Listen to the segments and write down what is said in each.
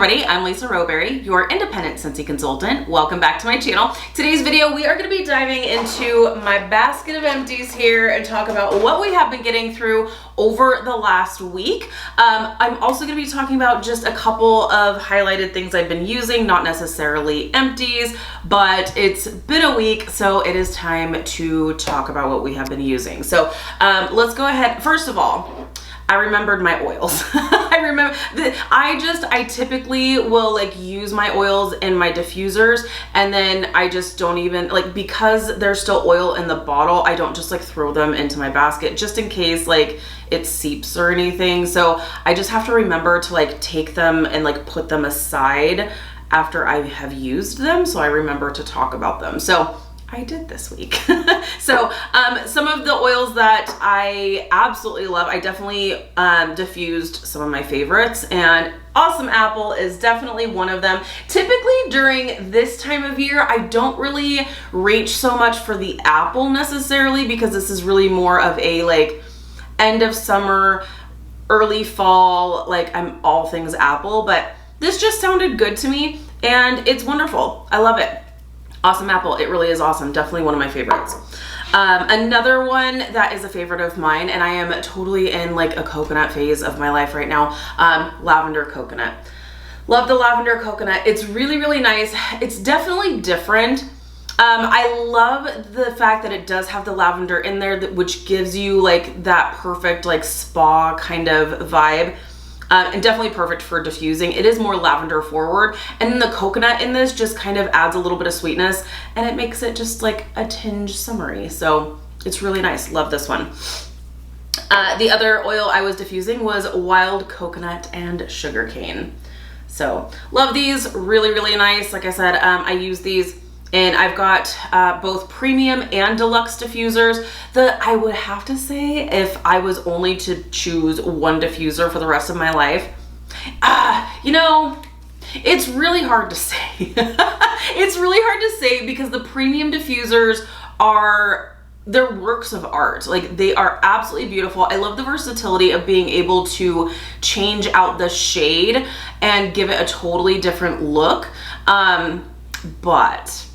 everybody, I'm Lisa Rowberry, your independent Scentsy consultant. Welcome back to my channel. Today's video, we are going to be diving into my basket of empties here and talk about what we have been getting through over the last week. I'm also going to be talking about just a couple of highlighted things I've been using, not necessarily empties, but it's been a week, so it is time to talk about what we have been using. So let's go ahead. First of all, I remembered my oils. I typically will like use my oils in my diffusers, and then I just don't even like, because there's still oil in the bottle, I don't just like throw them into my basket just in case like it seeps or anything. So I just have to remember to like take them and like put them aside after I have used them, so I remember to talk about them. So I did this week. So some of the oils that I absolutely love, I definitely diffused some of my favorites, and Awesome Apple is definitely one of them. Typically during this time of year, I don't really reach so much for the apple necessarily, because this is really more of a like end of summer, early fall, like I'm all things apple, but this just sounded good to me and it's wonderful. I love it. Awesome Apple, it really is awesome. Definitely one of my favorites. Another one that is a favorite of mine, and I am totally in like a coconut phase of my life right now, lavender coconut. Love the lavender coconut. It's really, really nice. It's definitely different. I love the fact that it does have the lavender in there, which gives you like that perfect like spa kind of vibe. And definitely perfect for diffusing. It is more lavender forward, and then the coconut in this just kind of adds a little bit of sweetness, and it makes it just like a tinge summery. So it's really nice. Love this one. The other oil I was diffusing was wild coconut and sugarcane. So love these. Really, really nice. Like I said, I use these. And I've got both premium and deluxe diffusers. I would have to say, if I was only to choose one diffuser for the rest of my life, you know, it's really hard to say. It's really hard to say because the premium diffusers they're works of art. Like, they are absolutely beautiful. I love the versatility of being able to change out the shade and give it a totally different look. But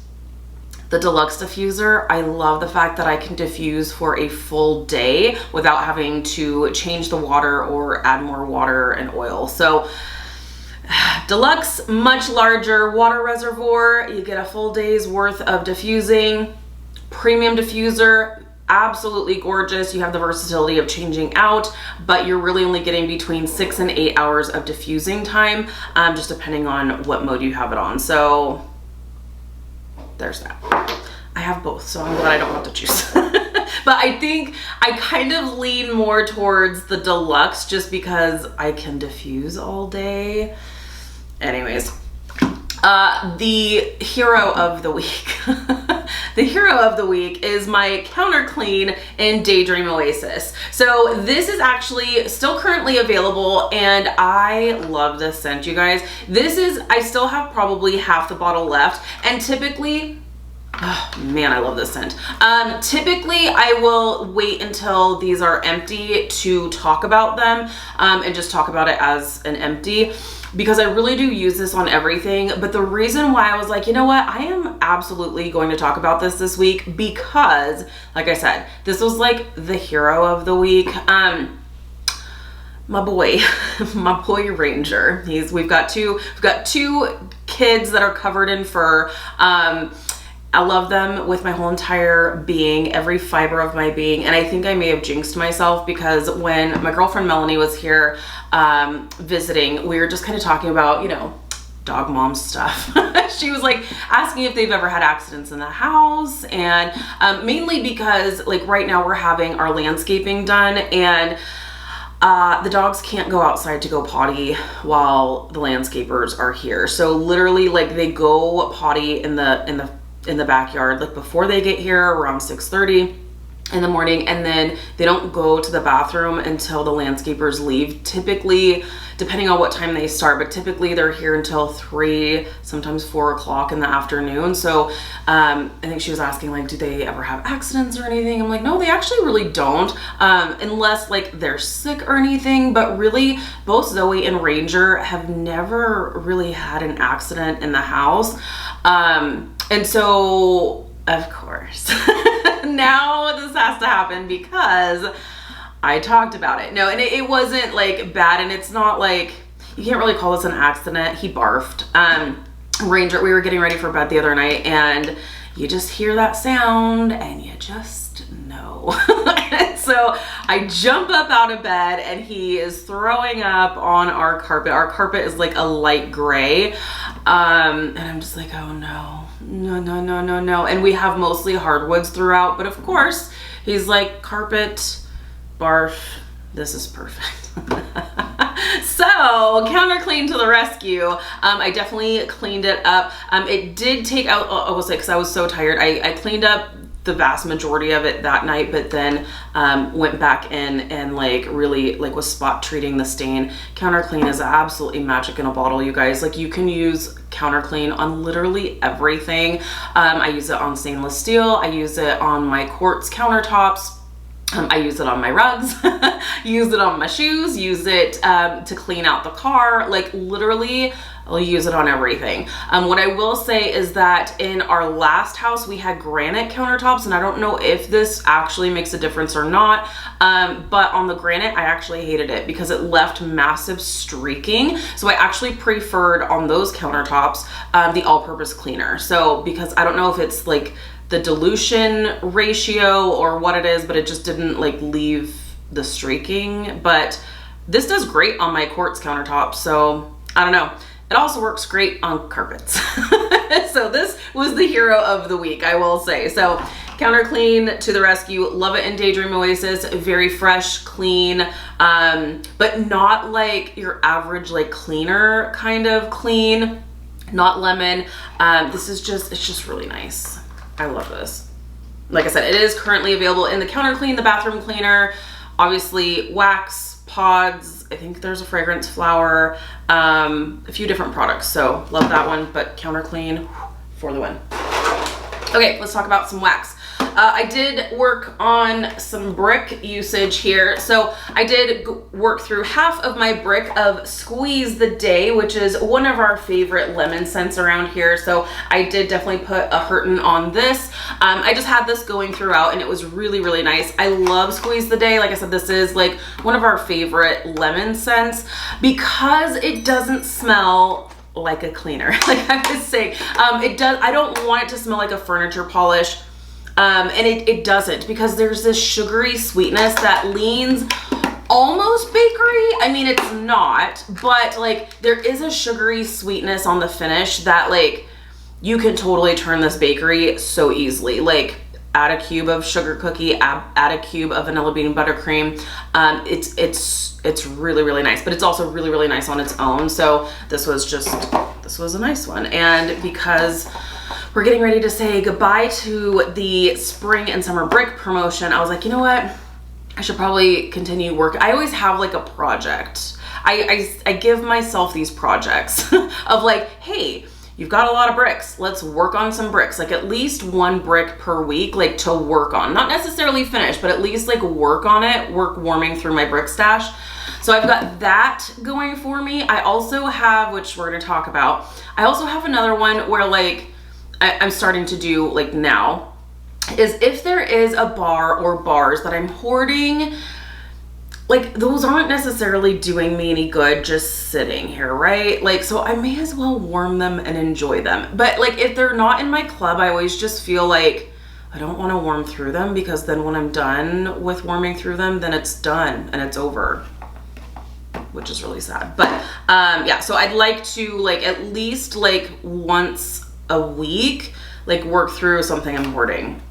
the deluxe diffuser, I love the fact that I can diffuse for a full day without having to change the water or add more water and oil. So deluxe, much larger water reservoir. You get a full day's worth of diffusing. Premium diffuser, absolutely gorgeous. You have the versatility of changing out, but you're really only getting between 6 and 8 hours of diffusing time, just depending on what mode you have it on. So there's that. I have both, so I'm glad I don't have to choose. But I think I kind of lean more towards the deluxe just because I can diffuse all day. Anyways, the hero of the week. The hero of the week is my counter clean in Daydream Oasis. So this is actually still currently available, and I love this scent, you guys. I still have probably half the bottle left, and typically, oh man, I love this scent. Typically I will wait until these are empty to talk about them, and just talk about it as an empty, because I really do use this on everything. But the reason why I was like, you know what, I am absolutely going to talk about this week, because like I said, this was like the hero of the week. My boy Ranger. We've got two kids that are covered in fur. I love them with my whole entire being, every fiber of my being. And I think I may have jinxed myself, because when my girlfriend Melanie was here visiting, we were just kind of talking about, you know, dog mom stuff. She was like asking if they've ever had accidents in the house, and mainly because like right now we're having our landscaping done, and the dogs can't go outside to go potty while the landscapers are here. So literally, like, they go potty in the backyard like before they get here around 6:30. in the morning, and then they don't go to the bathroom until the landscapers leave. Typically, depending on what time they start, but typically they're here until 3, sometimes 4 o'clock in the afternoon. So I think she was asking, like, do they ever have accidents or anything? I'm like, no, they actually really don't, unless like they're sick or anything. But really, both Zoe and Ranger have never really had an accident in the house. And so, of course, now this has to happen because I talked about it. No, and it wasn't like bad, and it's not like, you can't really call this an accident. He barfed. Ranger, we were getting ready for bed the other night, and you just hear that sound and you just know. And so I jump up out of bed and he is throwing up on our carpet. Our carpet is like a light gray. And I'm just like, oh no, no, no, no, no, no. And we have mostly hardwoods throughout, but of course he's like, carpet, barf, this is perfect. So counter clean to the rescue. I definitely cleaned it up. It did take out, I will say, because I was so tired, I cleaned up the vast majority of it that night, but then went back in and like really like was spot treating the stain. Counter clean is absolutely magic in a bottle, you guys. Like, you can use counter clean on literally everything. I use it on stainless steel. I use it on my quartz countertops. I use it on my rugs, use it on my shoes, use it to clean out the car. Like, literally, I'll use it on everything. What I will say is that in our last house, we had granite countertops, and I don't know if this actually makes a difference or not, but on the granite, I actually hated it because it left massive streaking. So I actually preferred on those countertops the all-purpose cleaner. So, because I don't know if it's like the dilution ratio or what it is, but it just didn't like leave the streaking. But this does great on my quartz countertops, so I don't know. It also works great on carpets. So this was the hero of the week, I will say. So counter clean to the rescue. Love it in Daydream Oasis. Very fresh, clean, but not like your average like cleaner kind of clean, not lemon. This is just, it's just really nice. I love this. Like I said, it is currently available in the counter clean, the bathroom cleaner, obviously wax, pods. I think there's a fragrance flower, a few different products. So love that one, but counter clean for the win. Okay, let's talk about some wax. I did work on some brick usage here. So I did work through half of my brick of Squeeze the Day, which is one of our favorite lemon scents around here. So I did definitely put a hurtin' on this. I just had this going throughout and it was really, really nice. I love Squeeze the Day. Like I said, this is like one of our favorite lemon scents because it doesn't smell like a cleaner. Like I was saying, I don't want it to smell like a furniture polish. And it doesn't, because there's this sugary sweetness that leans almost bakery. I mean, it's not, but like there is a sugary sweetness on the finish that like you can totally turn this bakery so easily. Like add a cube of sugar cookie, add a cube of vanilla bean buttercream. It's really, really nice, but it's also really, really nice on its own. So this was a nice one. And because we're getting ready to say goodbye to the spring and summer brick promotion, I was like, you know what? I should probably continue work. I always have like a project. I give myself these projects of like, hey, you've got a lot of bricks. Let's work on some bricks. Like at least one brick per week, like to work on. Not necessarily finish, but at least like work on it, work warming through my brick stash. So I've got that going for me. I also have, which we're gonna talk about, I also have another one where like, I'm starting to do like now, is if there is a bar or bars that I'm hoarding, like those aren't necessarily doing me any good just sitting here, right? Like, so I may as well warm them and enjoy them. But like if they're not in my club, I always just feel like I don't want to warm through them, because then when I'm done with warming through them, then it's done and it's over, which is really sad. But yeah, so I'd like to like at least like once a week, like work through something I'm hoarding.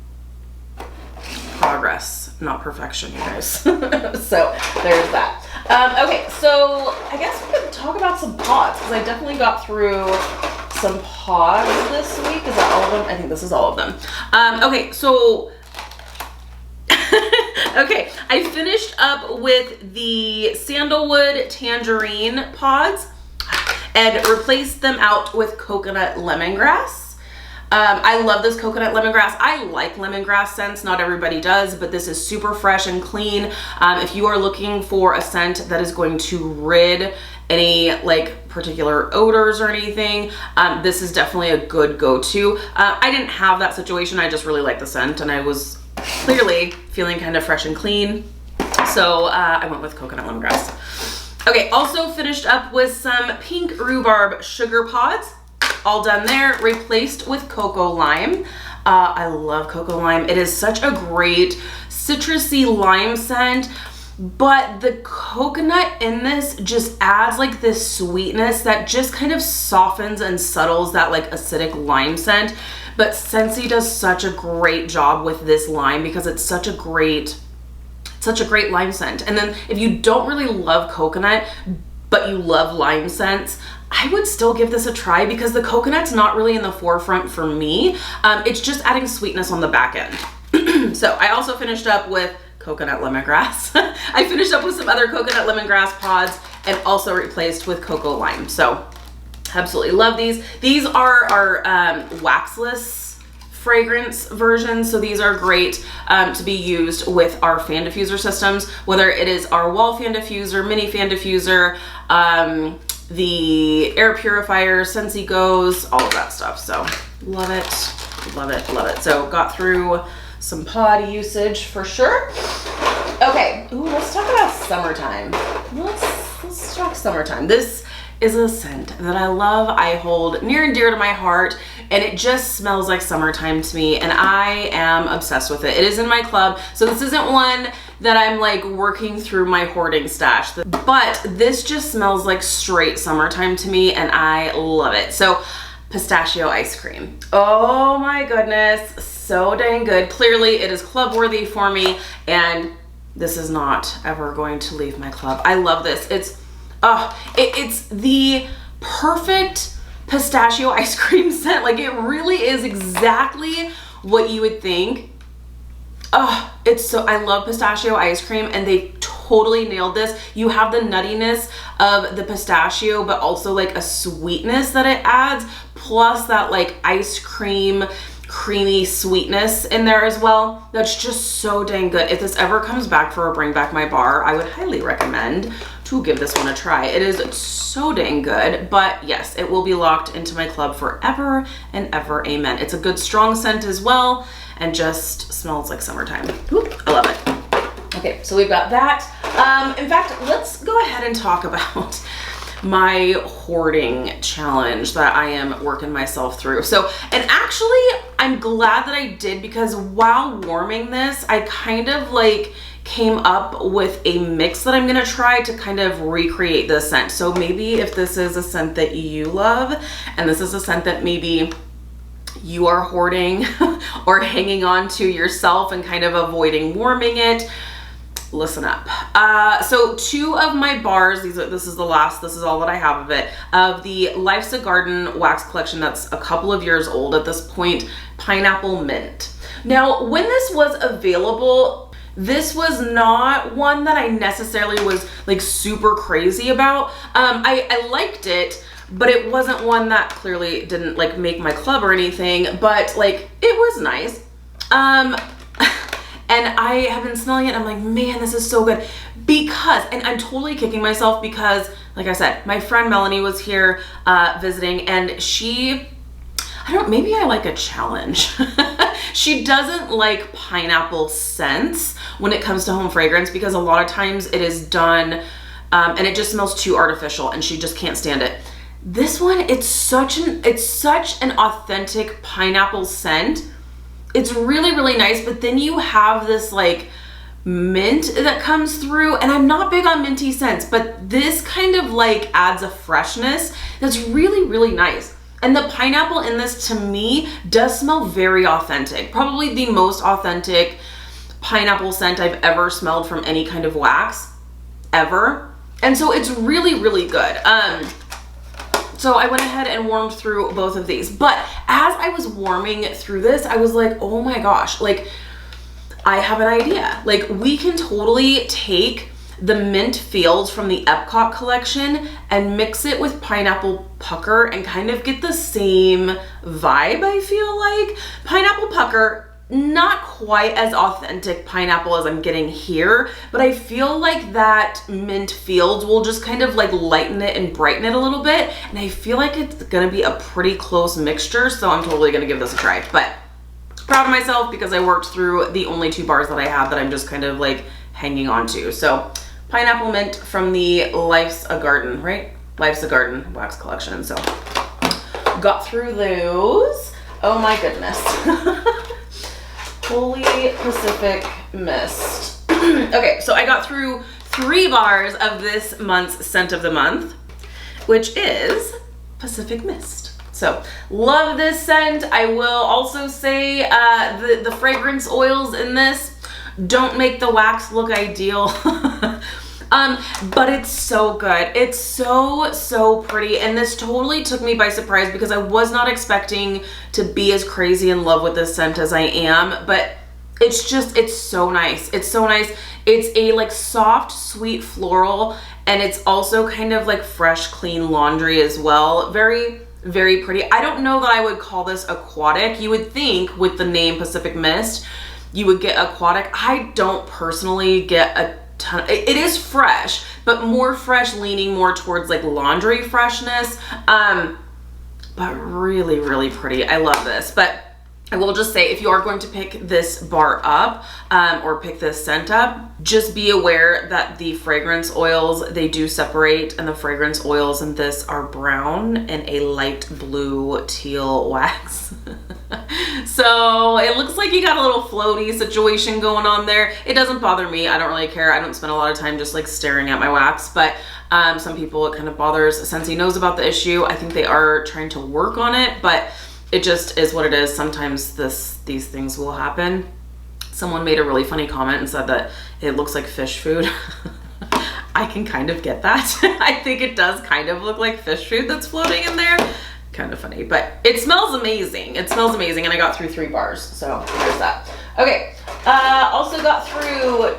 Progress, not perfection, you guys. So there's that. Okay, so I guess we could talk about some pods, because I definitely got through some pods this week. Is that all of them? I think this is all of them. Okay, so Okay, I finished up with the sandalwood tangerine pods and replaced them out with coconut lemongrass. I love this coconut lemongrass. I like lemongrass scents. Not everybody does, but this is super fresh and clean. If you are looking for a scent that is going to rid any like particular odors or anything, this is definitely a good go-to. I didn't have that situation. I just really like the scent and I was clearly feeling kind of fresh and clean. So I went with coconut lemongrass. Okay, also finished up with some pink rhubarb sugar pods. All done there, replaced with cocoa lime. I love cocoa lime. It is such a great citrusy lime scent, but the coconut in this just adds like this sweetness that just kind of softens and settles that like acidic lime scent. But Scentsy does such a great job with this lime because it's such a great lime scent. And then if you don't really love coconut, but you love lime scents, I would still give this a try because the coconut's not really in the forefront for me. It's just adding sweetness on the back end. So I also finished up with coconut lemongrass. I finished up with some other coconut lemongrass pods and also replaced with cocoa lime. So absolutely love these. These are our waxless fragrance versions, so these are great to be used with our fan diffuser systems, whether it is our wall fan diffuser, mini fan diffuser, the air purifier, Scentsy Goes, all of that stuff. So love it, love it, love it. So got through some pod usage for sure. Okay, ooh, let's talk about summertime. Let's talk summertime. This is a scent that I love, I hold near and dear to my heart, and it just smells like summertime to me, and I am obsessed with it. It is in my club, so this isn't one that I'm like working through my hoarding stash, but this just smells like straight summertime to me, and I love it. So pistachio ice cream. Oh my goodness, so dang good. Clearly it is club worthy for me, and this is not ever going to leave my club. I love this. It's the perfect pistachio ice cream scent. Like, it really is exactly what you would think. I love pistachio ice cream, and they totally nailed this. You have the nuttiness of the pistachio, but also like a sweetness that it adds, plus that like ice cream creamy sweetness in there as well. That's just so dang good. If this ever comes back for a bring back my bar, I would highly recommend to give this one a try. It is so dang good, but yes, it will be locked into my club forever and ever, amen. It's a good strong scent as well, and just smells like summertime. Ooh, I love it. Okay, so we've got that. In fact, let's go ahead and talk about my hoarding challenge that I am working myself through. So, and actually I'm glad that I did, because while warming this, I kind of like came up with a mix that I'm gonna try to kind of recreate this scent. So maybe if this is a scent that you love, and this is a scent that maybe you are hoarding or hanging on to yourself and kind of avoiding warming it, listen up. So 2 of my bars, this is all that I have of it, of the Life's a Garden wax collection that's a couple of years old at this point, Pineapple Mint. Now, when this was available, this was not one that I necessarily was like super crazy about. I liked it, but it wasn't one that clearly didn't like make my club or anything, but like it was nice. And I have been smelling it, I'm like, man, this is so good. Because, and I'm totally kicking myself because, like I said, my friend Melanie was here visiting, and maybe I like a challenge. She doesn't like pineapple scents when it comes to home fragrance, because a lot of times it is done and it just smells too artificial, and she just can't stand it. This one, it's such an authentic pineapple scent. It's really, really nice, but then you have this like mint that comes through, and I'm not big on minty scents, but this kind of like adds a freshness that's really, really nice. And the pineapple in this, to me, does smell very authentic. Probably the most authentic pineapple scent I've ever smelled from any kind of wax, ever. And so it's really, really good. So I went ahead and warmed through both of these. But as I was warming through this, I was like, oh my gosh, like I have an idea. Like, we can totally take the mint fields from the Epcot collection and mix it with pineapple pucker and kind of get the same vibe, I feel like. Pineapple pucker, not quite as authentic pineapple as I'm getting here, but I feel like that mint fields will just kind of like lighten it and brighten it a little bit. And I feel like it's gonna be a pretty close mixture, so I'm totally gonna give this a try. But proud of myself because I worked through the only 2 bars that I have that I'm just kind of like hanging on to. So pineapple mint from the Life's a Garden, right? Life's a Garden wax collection. So got through those. Oh my goodness. Holy Pacific Mist. Okay, so I got through 3 bars of this month's scent of the month, which is Pacific Mist. So love this scent. I will also say the fragrance oils in this don't make the wax look ideal. But it's so good. It's so pretty. And this totally took me by surprise because I was not expecting to be as crazy in love with this scent as I am, but it's so nice. It's so nice. It's a like soft, sweet floral, and it's also kind of like fresh, clean laundry as well. Very, very pretty. I don't know that I would call this aquatic. You would think with the name Pacific Mist, you would get aquatic. I don't personally get a ton. It is fresh, but more fresh, leaning more towards like laundry freshness. But really, really pretty. I love this. But I will just say, if you are going to pick this bar up or pick this scent up, just be aware that the fragrance oils, they do separate, and the fragrance oils in this are brown and a light blue teal wax. So it looks like you got a little floaty situation going on there. It doesn't bother me. I don't really care. I don't spend a lot of time just like staring at my wax, but some people it kind of bothers. Scentsy knows about the issue. I think they are trying to work on it, but it just is what it is. Sometimes these things will happen. Someone made a really funny comment and said that it looks like fish food. I can kind of get that. I think it does kind of look like fish food that's floating in there. Kind of funny, but it smells amazing. It smells amazing, and I got through 3 bars, so there's that. Okay, also got through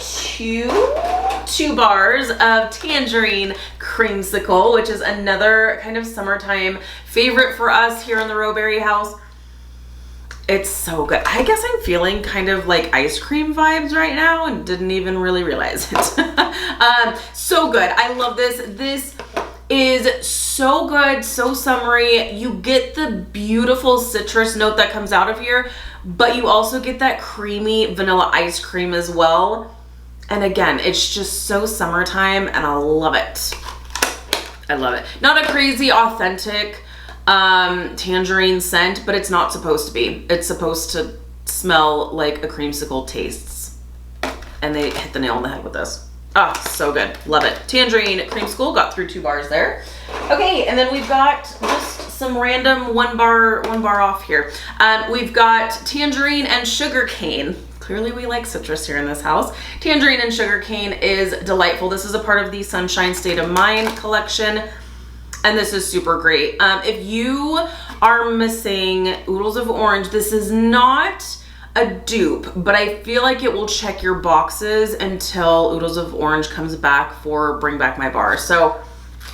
two bars of Tangerine Creamsicle, which is another kind of summertime favorite for us here in the Rowberry house. It's so good. I guess I'm feeling kind of like ice cream vibes right now and didn't even really realize it. So good. I love this. This is so good, so summery. You get the beautiful citrus note that comes out of here, but you also get that creamy vanilla ice cream as well. And again, it's just so summertime, and I love it. I love it. Not a crazy authentic tangerine scent, but it's not supposed to be. It's supposed to smell like a creamsicle tastes. And they hit the nail on the head with this. Oh, so good. Love it. Tangerine Creamsicle, got through 2 bars there. Okay, and then we've got just some random one bar off here. We've got Tangerine and Sugarcane. Clearly we like citrus here in this house. Tangerine and Sugarcane is delightful. This is a part of the Sunshine State of Mind collection, and this is super great. If you are missing Oodles of Orange, this is not a dupe, but I feel like it will check your boxes until Oodles of Orange comes back for Bring Back My Bar. So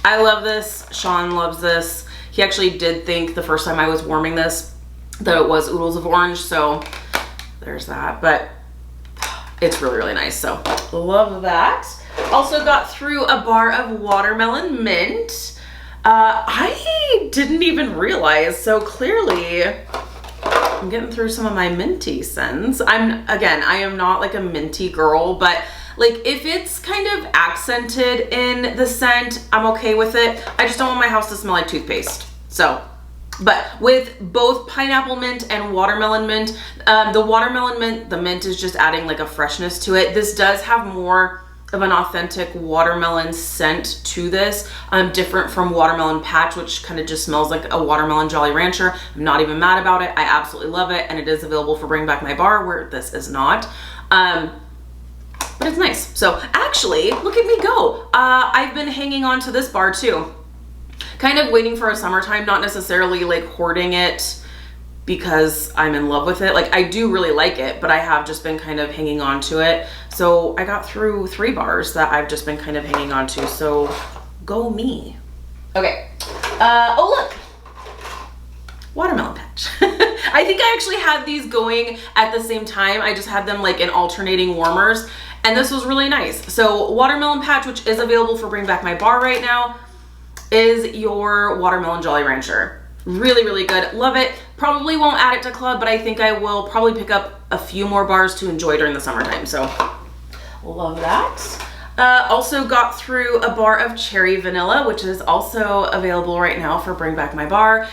I love this. Sean loves this. He actually did think the first time I was warming this that it was Oodles of Orange, so there's that. But it's really, really nice, so love that. Also got through a bar of Watermelon Mint. I didn't even realize, so clearly I'm getting through some of my minty scents. I am not like a minty girl, but like if it's kind of accented in the scent, I'm okay with it. I just don't want my house to smell like toothpaste. So, but with both pineapple mint and watermelon mint, the watermelon mint, the mint is just adding like a freshness to it. This does have more of an authentic watermelon scent to this, different from Watermelon Patch, which kind of just smells like a watermelon Jolly Rancher. I'm not even mad about it. I absolutely love it, and it is available for Bring Back My Bar, where this is not. But it's nice. So actually, look at me go. I've been hanging on to this bar too, kind of waiting for a summertime, not necessarily like hoarding it because I'm in love with it. Like, I do really like it, but I have just been kind of hanging on to it. So I got through 3 bars that I've just been kind of hanging on to. So go me. Okay. Oh, look. Watermelon Patch. I think I actually had these going at the same time. I just had them like in alternating warmers, and this was really nice. So Watermelon Patch, which is available for Bring Back My Bar right now, is your watermelon Jolly Rancher. Really, really good. Love it. Probably won't add it to club, but I think I will probably pick up a few more bars to enjoy during the summertime. So love that. Also got through a bar of cherry vanilla, which is also available right now for Bring Back My Bar.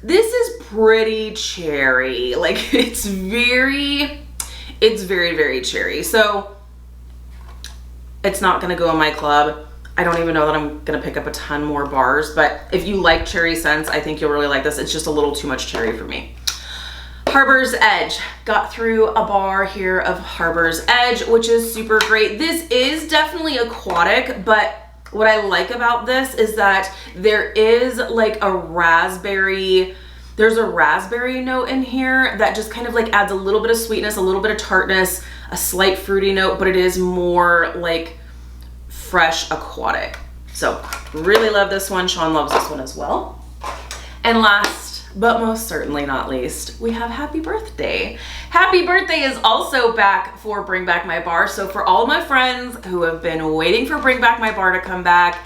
This is pretty cherry. Like, it's very, very cherry. So it's not gonna go in my club. I don't even know that I'm gonna pick up a ton more bars, but if you like cherry scents, I think you'll really like this. It's just a little too much cherry for me. Harbor's Edge. Got through a bar here of Harbor's Edge, which is super great. This is definitely aquatic, but what I like about this is that there is like a raspberry, there's a raspberry note in here that just kind of like adds a little bit of sweetness, a little bit of tartness, a slight fruity note, but it is more like fresh aquatic. So really love this one. Sean loves this one as well. And last but most certainly not least, we have Happy Birthday. Happy Birthday is also back for Bring Back My Bar. So for all my friends who have been waiting for Bring Back My Bar to come back,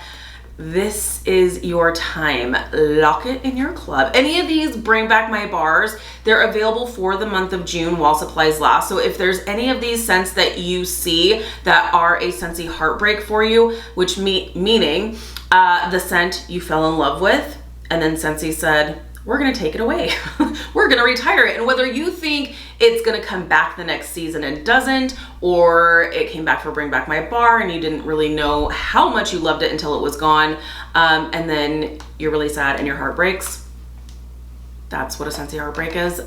this is your time. Lock it in your club. Any of these Bring Back My Bars, they're available for the month of June while supplies last. So if there's any of these scents that you see that are a Scentsy heartbreak for you, which meaning the scent you fell in love with, and then Scentsy said, we're gonna take it away. We're gonna retire it. And whether you think it's gonna come back the next season and doesn't, or it came back for Bring Back My Bar and you didn't really know how much you loved it until it was gone, and then you're really sad and your heart breaks, that's what a Scentsy heartbreak is.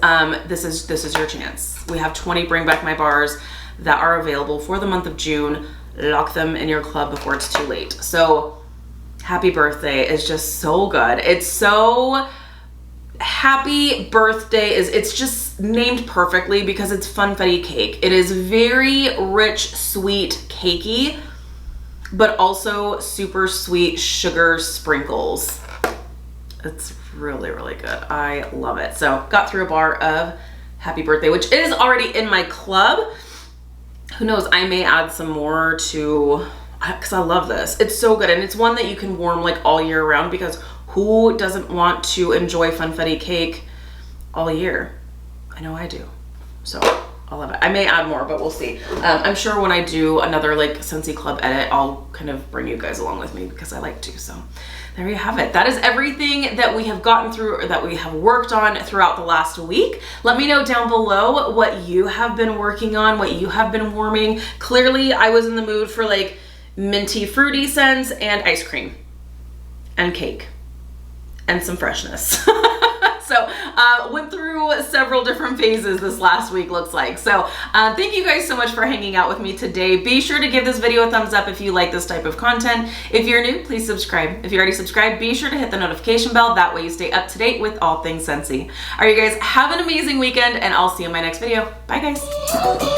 This is your chance. We have 20 Bring Back My Bars that are available for the month of June. Lock them in your club before it's too late. So Happy Birthday is just so good. It's so Happy Birthday it's just named perfectly because it's funfetti cake. It is very rich, sweet, cakey, but also super sweet sugar sprinkles. It's really, really good. I love it. So got through a bar of Happy Birthday, which is already in my club. Who knows, I may add some more to, because I love this. It's so good, and it's one that you can warm like all year round, because who doesn't want to enjoy funfetti cake all year? I know I do. So I love it. I may add more, but we'll see. I'm sure when I do another like Scentsy Club edit, I'll kind of bring you guys along with me because I like to. So there you have it. That is everything that we have gotten through, or that we have worked on throughout the last week. Let me know down below what you have been working on, what you have been warming. Clearly, I was in the mood for like minty, fruity scents and ice cream and cake and some freshness. So went through several different phases this last week, looks like. So thank you guys so much for hanging out with me today. Be sure to give this video a thumbs up if you like this type of content. If you're new, please subscribe. If you're already subscribed, be sure to hit the notification bell. That way you stay up to date with all things Scentsy. All right, you guys, have an amazing weekend, and I'll see you in my next video. Bye, guys.